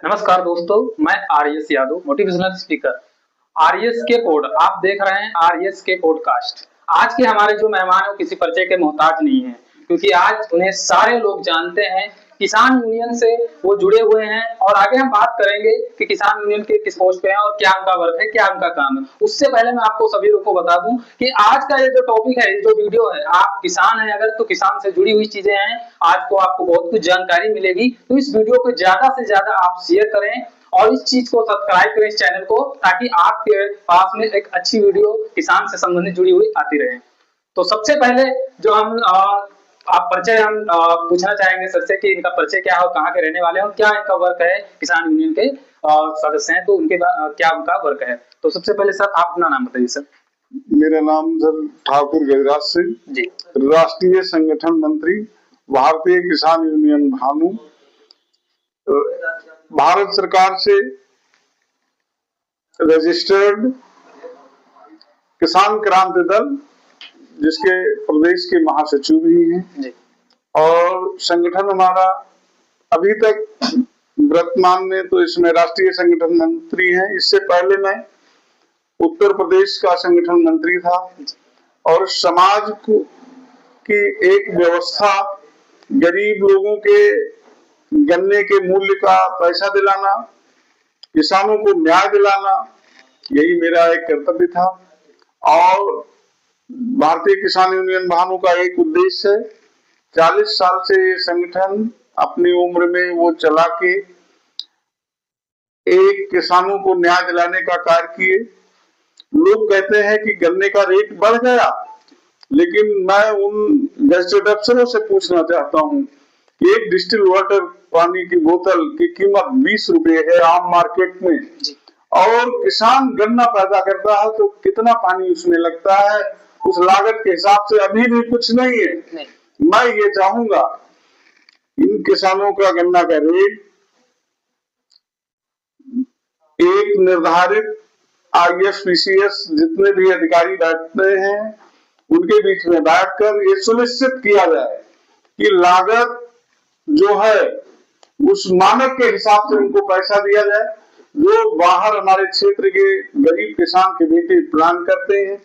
नमस्कार दोस्तों, मैं RS Yadav, motivational speaker. RS के पॉड आप देख रहे हैं। आरएस के पॉडकास्ट। आज के हमारे जो मेहमान है वो किसी परिचय के मोहताज नहीं है, क्योंकि आज उन्हें सारे लोग जानते हैं। किसान यूनियन से वो जुड़े हुए हैं और आगे हम बात करेंगे कि किसान यूनियन के किस पोस्ट पे हैं और क्या उनका वर्क है, क्या उनका काम है। उससे पहले मैं आपको सभी लोग को बता दूं कि आज का ये जो टॉपिक है, ये जो वीडियो है, आप किसान हैं अगर तो किसान से जुड़ी हुई चीजें हैं। आज को आपको बहुत कुछ जानकारी मिलेगी, तो इस वीडियो को ज्यादा से ज्यादा आप शेयर करें और इस चीज को सब्सक्राइब करें, इस चैनल को, ताकि आपके पास में एक अच्छी वीडियो किसान से संबंधित जुड़ी हुई आती रहे। तो सबसे पहले जो हम आप परिचय हम पूछना चाहेंगे सर से कि इनका परिचय क्या है और कहाँ के रहने वाले हैं और क्या इनका वर्क है। किसान यूनियन के सदस्य हैं तो उनके क्या उनका वर्क है। तो सबसे पहले सर आप अपना नाम बताइए। सर मेरा नाम सर ठाकुर गजराज सिंह जी, राष्ट्रीय संगठन मंत्री, भारतीय किसान यूनियन भानु, भारत सरकार से रजिस्टर्ड किसान क्रांति दल, जिसके प्रदेश के महासचिव भी हैं। और संगठन हमारा अभी तक वर्तमान में तो इसमें राष्ट्रीय संगठन मंत्री हैं। इससे पहले मैं उत्तर प्रदेश का संगठन मंत्री था और समाज की एक व्यवस्था, गरीब लोगों के गन्ने के मूल्य का पैसा दिलाना, किसानों को न्याय दिलाना, यही मेरा एक कर्तव्य था। और भारतीय किसान यूनियन भानु का एक उद्देश्य है, 40 साल से ये संगठन अपनी उम्र में वो चला के एक किसानों को न्याय दिलाने का कार्य किए। लोग कहते हैं कि गन्ने का रेट बढ़ गया, लेकिन मैं उन गैजेटेड अफसरों से पूछना चाहता हूं, एक डिस्टिल वाटर पानी की बोतल की कीमत 20 रुपए है आम मार्केट में, और किसान गन्ना पैदा करता है तो कितना पानी उसमें लगता है, उस लागत के हिसाब से अभी भी कुछ नहीं है। मैं ये चाहूंगा इन किसानों का गन्ना का रेट एक निर्धारित IFPCS जितने भी अधिकारी बैठते हैं उनके बीच में बैठकर ये सुनिश्चित किया जाए कि लागत जो है उस मानक के हिसाब से उनको पैसा दिया जाए। जो बाहर हमारे क्षेत्र के गरीब किसान के बेटे प्लान करते हैं,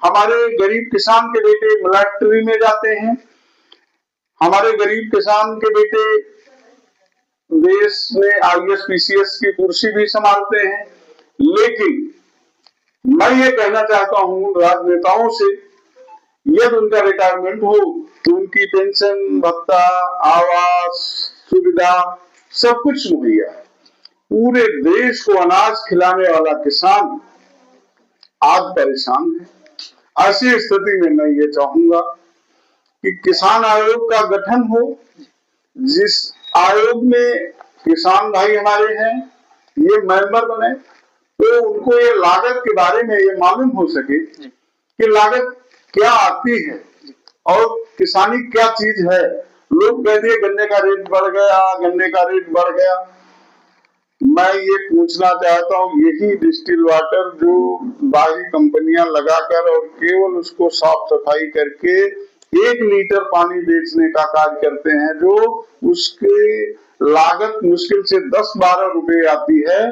हमारे गरीब किसान के बेटे मिलिट्री में जाते हैं, हमारे गरीब किसान के बेटे देश में IFPCS की कुर्सी भी संभालते हैं। लेकिन मैं ये कहना चाहता हूं राजनेताओं से, यदि उनका रिटायरमेंट हो तो उनकी पेंशन, भत्ता, आवास सुविधा सब कुछ मुहैया है। पूरे देश को अनाज खिलाने वाला किसान आज परेशान है। ऐसी स्थिति में मैं ये चाहूंगा कि किसान आयोग का गठन हो, जिस आयोग में किसान भाई हमारे हैं ये मेंबर बने, तो उनको ये लागत के बारे में ये मालूम हो सके कि लागत क्या आती है और किसानी क्या चीज है। लोग कहते हैं गन्ने का रेट बढ़ गया, गन्ने का रेट बढ़ गया। मैं ये पूछना चाहता हूँ, यही डिस्टिल वाटर जो बाहरी कंपनियां लगाकर और केवल उसको साफ सफाई करके 1 लीटर पानी बेचने का कार्य करते हैं, जो उसके लागत मुश्किल से 10-12 रुपए आती है,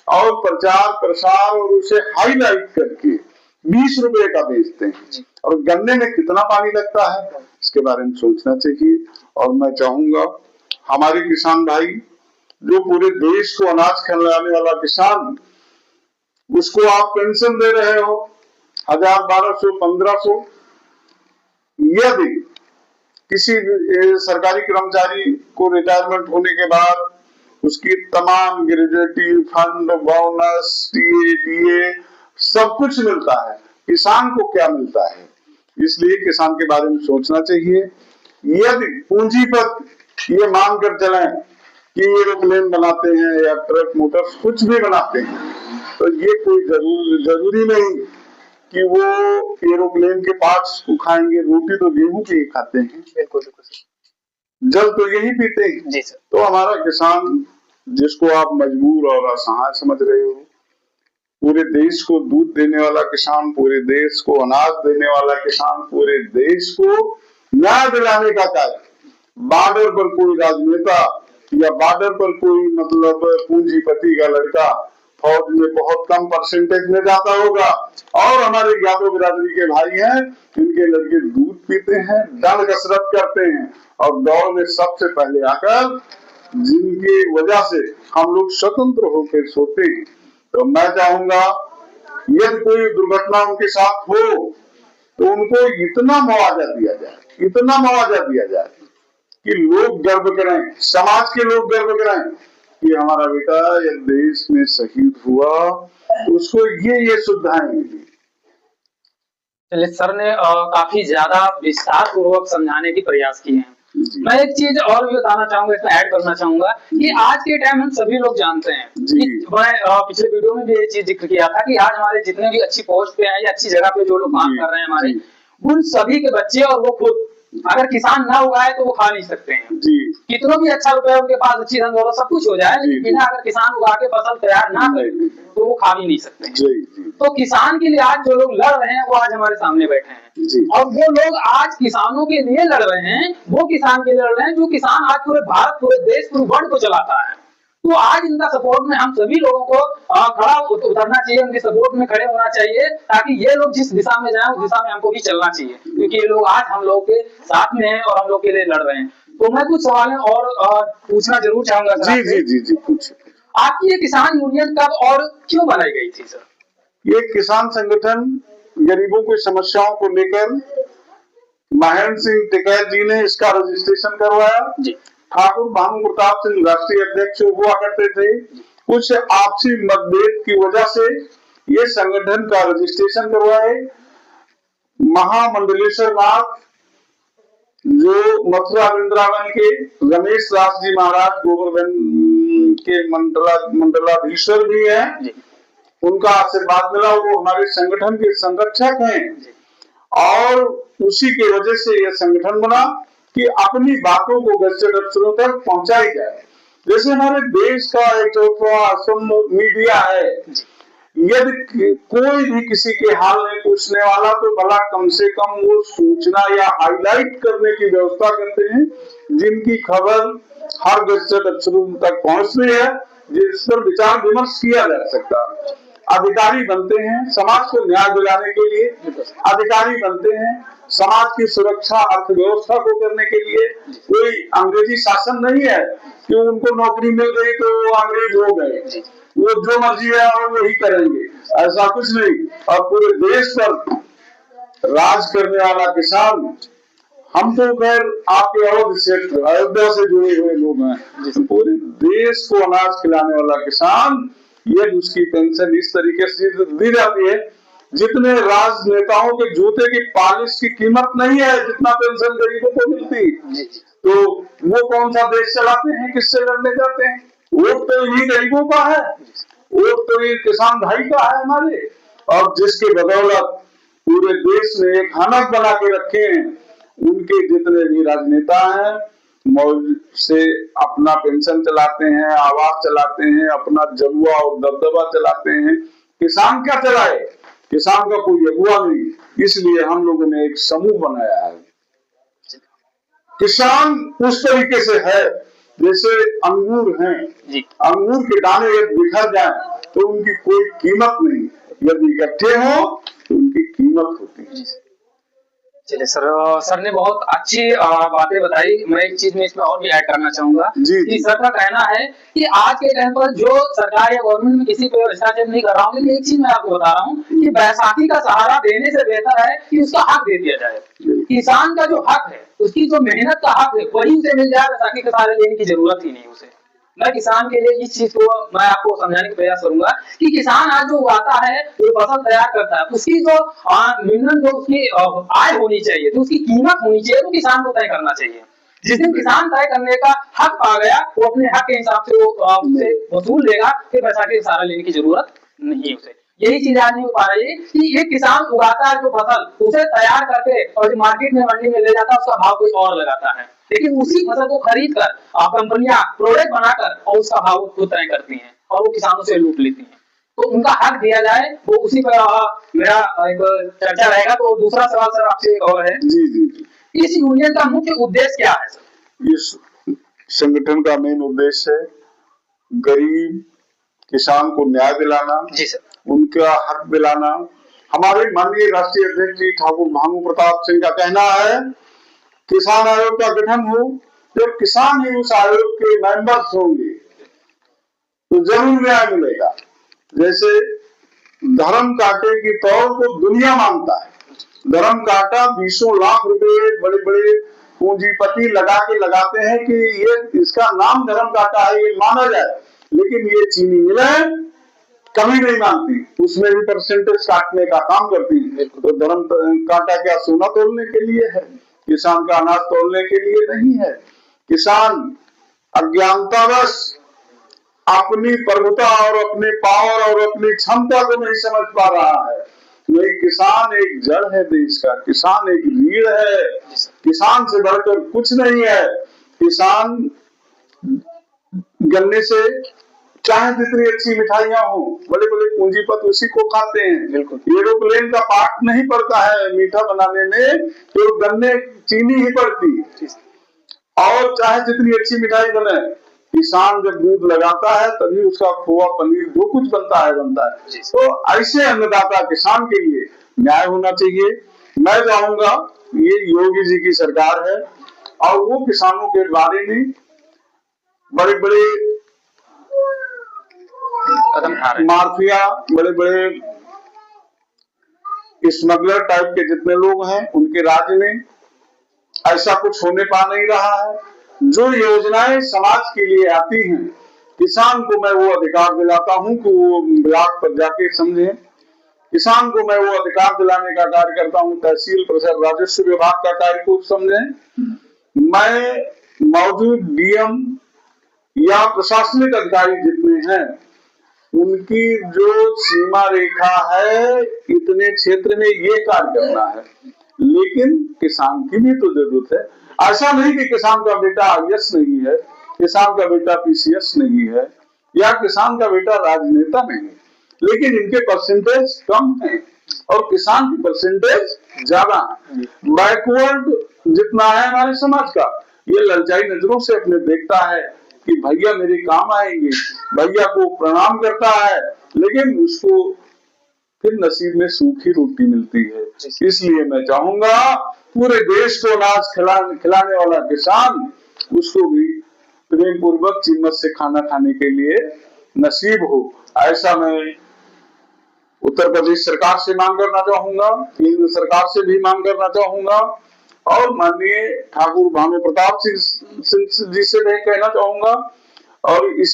और प्रचार प्रसार और उसे हाईलाइट करके 20 रुपए का बेचते हैं, और गन्ने में कितना पानी लगता है इसके बारे में सोचना चाहिए। और मैं चाहूंगा हमारे किसान भाई जो पूरे देश को अनाज खिलाने वाला किसान, उसको आप पेंशन दे रहे हो 1000, 1200, 1500, यदि किसी सरकारी कर्मचारी को रिटायरमेंट होने के बाद उसकी तमाम ग्रेजुएटी फंड, बोनस, DA सब कुछ मिलता है, किसान को क्या मिलता है? इसलिए किसान के बारे में सोचना चाहिए। यदि पूंजीपत ये मान कर चलें कि एरोप्लेन बनाते हैं या ट्रक मोटर कुछ भी बनाते हैं, तो ये कोई जरूरी नहीं कि वो एरोप्लेन के पार्ट्स को खाएंगे। रोटी तो गेहूं की ही खाते हैं, जल तो यही पीते हैं जी सर। तो हमारा किसान, जिसको आप मजबूर और असहाय समझ रहे हो, पूरे देश को दूध देने वाला किसान, पूरे देश को अनाज देने वाला किसान, पूरे देश को न्याय दिलाने का कार्य, बॉर्डर पर कोई राजनेता या बॉर्डर पर कोई मतलब पूंजीपति का लड़का फौज में बहुत कम परसेंटेज में जाता होगा, और हमारे यादव बिरादरी के भाई हैं, इनके लड़के दूध पीते हैं, दंड कसरत करते हैं और दौड़ में सबसे पहले आकर, जिनकी वजह से हम लोग स्वतंत्र होकर सोते हैं। तो मैं चाहूंगा यदि कोई दुर्घटना उनके साथ हो तो उनको इतना मुआवजा दिया जाए, इतना मुआवजा दिया जाए कि लोग गर्व करें, समाज के लोग गर्व करें कि हमारा बेटा ये देश में शहीद हुआ, तो उसको ये सुविधाएं मिली। चलिए, सर ने काफी ज्यादा विस्तार पूर्वक समझाने की प्रयास किए हैं। मैं एक चीज और भी बताना चाहूंगा, इसमें ऐड करना चाहूंगा कि आज के टाइम हम सभी लोग जानते हैं कि मैं पिछले वीडियो में भी ये चीज जिक्र किया था कि आज हमारे जितने भी अच्छी पोस्ट पे हैं या अच्छी जगह पे जो लोग काम कर रहे हैं हमारे, उन सभी के बच्चे और वो खुद अगर किसान ना उगाए तो वो खा नहीं सकते हैं। कितना भी अच्छा रुपया उनके पास, अच्छी धन दौलत सब कुछ हो जाए, लेकिन बिना अगर किसान उगा के फसल तैयार ना करे तो वो खा भी नहीं सकते हैं। तो किसान के लिए आज जो लोग लड़ रहे हैं वो आज हमारे सामने बैठे हैं, और वो लोग आज किसानों के लिए लड़ रहे हैं, वो किसान के लिए लड़ रहे हैं जो किसान आज पूरे भारत, पूरे देश, पूरे वर्ल्ड को चलाता है। तो आज इनका सपोर्ट में हम सभी लोगों को खड़ा उतरना चाहिए, उनके सपोर्ट में खड़े होना चाहिए, ताकि ये लोग जिस दिशा में जाएं उस दिशा में हमको भी चलना चाहिए, क्योंकि ये लोग आज हम लोगों के साथ में हैं और हम लोग के लिए लड़ रहे हैं। तो मैं कुछ सवाल और पूछना जरूर चाहूंगा सर। जी पूछिए। आपकी ये किसान यूनियन कब और क्यों बनाई गई थी सर? ये किसान संगठन गरीबों की समस्याओं को लेकर महेंद्र सिंह टिकैत जी ने इसका रजिस्ट्रेशन करवाया जी। ठाकुर भानु प्रताप सिंह राष्ट्रीय अध्यक्ष हुआ करते थे। कुछ आपसी मतभेद की वजह से ये संगठन का रजिस्ट्रेशन करवाए। महामंडलेश्वर नाथ जो मथुरा वृंदावन के रमेश दास जी महाराज गोवर्धन के मंडलाधीश्वर भी हैं, उनका आशीर्वाद मिला, वो हमारे संगठन के संरक्षक हैं और उसी की वजह से यह संगठन बना कि अपनी बातों को गजटेड अफसरों तक पहुंचाई जाए। जैसे हमारे देश का एक असम मीडिया है, यदि कोई भी किसी के हाल में पूछने वाला तो भला कम से कम वो सूचना या हाईलाइट करने की व्यवस्था करते हैं, जिनकी खबर हर गजटेड अफसरों तक पहुंचती है, जिस पर विचार विमर्श किया जा सकता है। अधिकारी बनते हैं समाज को न्याय दिलाने के लिए, अधिकारी बनते हैं समाज की सुरक्षा, अर्थव्यवस्था को करने के लिए। कोई अंग्रेजी शासन नहीं है कि उनको नौकरी मिल गई तो वो अंग्रेज हो गए, वो जो मर्जी है और वही करेंगे, ऐसा कुछ नहीं। और पूरे देश पर राज करने वाला किसान, हम तो खैर आपके अयोध्या से जुड़े हुए लोग हैं, पूरे देश को अनाज खिलाने वाला किसान, ये उसकी पेंशन इस तरीके से दी जाती है जितने राजनेताओं के जूते की पॉलिश की कीमत नहीं है, जितना पेंशन गरीबों को मिलती। तो वो कौन सा देश चलाते हैं, किससे लड़ने जाते हैं? वोट तो इन्हीं गरीबों का है, वोट तो ये किसान भाई का है हमारे, और जिसके बदौलत पूरे देश में एक हनक बना के रखे हैं। उनके जितने भी राजनेता हैं मौज से अपना पेंशन चलाते हैं, आवास चलाते हैं, अपना जलवा और दबदबा चलाते हैं। किसान क्या चलाए? किसान का कोई अगुवा नहीं, इसलिए हम लोगों ने एक समूह बनाया है। किसान उस तरीके से है जैसे अंगूर हैं, अंगूर के दाने यदि बिखर जाए तो उनकी कोई कीमत नहीं, यदि इकट्ठे हो तो उनकी कीमत होती है। चलिए सर ने बहुत अच्छी बातें बताई। मैं एक चीज में इसमें और भी ऐड करना चाहूंगा कि सर का कहना है कि आज के टाइम पर जो सरकार या गवर्नमेंट में किसी पे भ्रष्टाचार नहीं कर रहा हूँ, लेकिन एक चीज मैं आपको बता रहा हूँ कि बैसाखी का सहारा देने से बेहतर है कि उसका हक दे दिया जाए। किसान का जो हक है, उसकी जो मेहनत का हक है, वही उसे मिल जाए, बैसाखी का सहारा लेने की जरूरत ही नहीं उसे। मैं किसान के लिए इस चीज को मैं आपको समझाने का प्रयास करूंगा कि किसान आज जो उगाता है, जो फसल तैयार करता है, उसकी जो मिनिमम जो उसकी आय होनी चाहिए, जो उसकी कीमत होनी चाहिए, वो किसान को तय करना चाहिए। जिस दिन किसान तय करने का हक पा गया, वो अपने हक के हिसाब से वो वसूल लेगा, फिर बैसाखी का सहारा लेने की जरूरत नहीं है उसे। यही चीज आज नहीं हो पा रही है कि एक किसान उगाता है जो फसल, उसे तैयार करके और मार्केट में मंडी में ले जाता है, उसका भाव कोई और लगाता है, लेकिन उसी फसल को खरीद कर कंपनियां प्रोडक्ट बनाकर और उसका भाव खुद तय करती हैं और वो किसानों से लूट लेती हैं। तो उनका हक दिया जाए, वो उसी पर मेरा एक चर्चा रहेगा। तो दूसरा सवाल सर आपसे एक और है, जी। इस यूनियन का मुख्य उद्देश्य क्या है सर? इस संगठन का मेन उद्देश्य है गरीब किसान को न्याय दिलाना, जी सर, उनका हक दिलाना। हमारे माननीय राष्ट्रीय अध्यक्ष जी ठाकुर भानु प्रताप सिंह का कहना है किसान आयोग का गठन हो, जब किसान ही उस आयोग के मेंबर्स होंगे तो जरूर न्याय मिलेगा। जैसे धर्म कांटे की तौर को दुनिया मानता है, धर्म कांटा 20 लाख रुपए बड़े बड़े पूंजीपति लगाते हैं कि ये इसका नाम धर्म कांटा है, ये माना जाए, लेकिन ये चीनी मिलें कभी नहीं मानती, उसमें भी परसेंटेज काटने का काम करती है। तो धर्म कांटा क्या सोना तोलने के लिए है? किसान का अनाज तोलने के लिए नहीं है। किसान अज्ञानतावश अपनी प्रभुता और अपने पावर और अपनी क्षमता को नहीं समझ पा रहा है। नहीं, किसान एक जड़ है देश का, किसान एक रीढ़ है, किसान से बढ़कर कुछ नहीं है। किसान गन्ने से चाहे जितनी अच्छी मिठाइयां हो, बड़े बड़े पूंजीपति उसी को खाते हैं। बिल्कुल एरोप्लेन का पार्ट नहीं पड़ता है मीठा बनाने में, तो गन्ने चीनी ही पड़ती है। और चाहे जितनी अच्छी मिठाई बने, किसान जब दूध लगाता है तभी उसका खोआ पनीर जो कुछ बनता है। तो ऐसे अन्नदाता किसान के लिए न्याय होना चाहिए। मैं चाहूंगा ये योगी जी की सरकार है और वो किसानों के बारे में बड़े बड़े माफिया, बड़े बड़े स्मगलर टाइप के जितने लोग हैं उनके राज्य में ऐसा कुछ होने पा नहीं रहा है। जो योजनाएं समाज के लिए आती हैं, किसान को मैं वो अधिकार दिलाता हूं कि वो ब्लॉक पर जाके समझे। किसान को मैं वो अधिकार दिलाने का कार्य करता हूं, तहसील परिषद राजस्व विभाग का कार्य को समझे। मैं मौजूद डीएम या प्रशासनिक अधिकारी जितने हैं उनकी जो सीमा रेखा है, इतने क्षेत्र में ये कार्य करना है, लेकिन किसान की भी तो जरूरत है। ऐसा नहीं कि किसान का बेटा आईएएस नहीं है, किसान का बेटा पीसीएस नहीं है, या किसान का बेटा राजनेता नहीं, लेकिन इनके परसेंटेज कम है और किसान की परसेंटेज ज्यादा है। बैकवर्ड जितना है हमारे समाज का, ये ललचाई नजरों से अपने देखता है कि भैया मेरे काम आएंगे, भैया को प्रणाम करता है, लेकिन उसको फिर नसीब में सूखी रोटी मिलती है। इसलिए मैं चाहूंगा पूरे देश को अनाज खिलाने वाला किसान, उसको भी प्रेम पूर्वक चिम्मच से खाना खाने के लिए नसीब हो। ऐसा मैं उत्तर प्रदेश सरकार से मांग करना चाहूंगा, केंद्र सरकार से भी मांग करना चाहूंगा और माननीय ठाकुर भानु प्रताप सिंह जी से मैं कहना चाहूंगा। और इस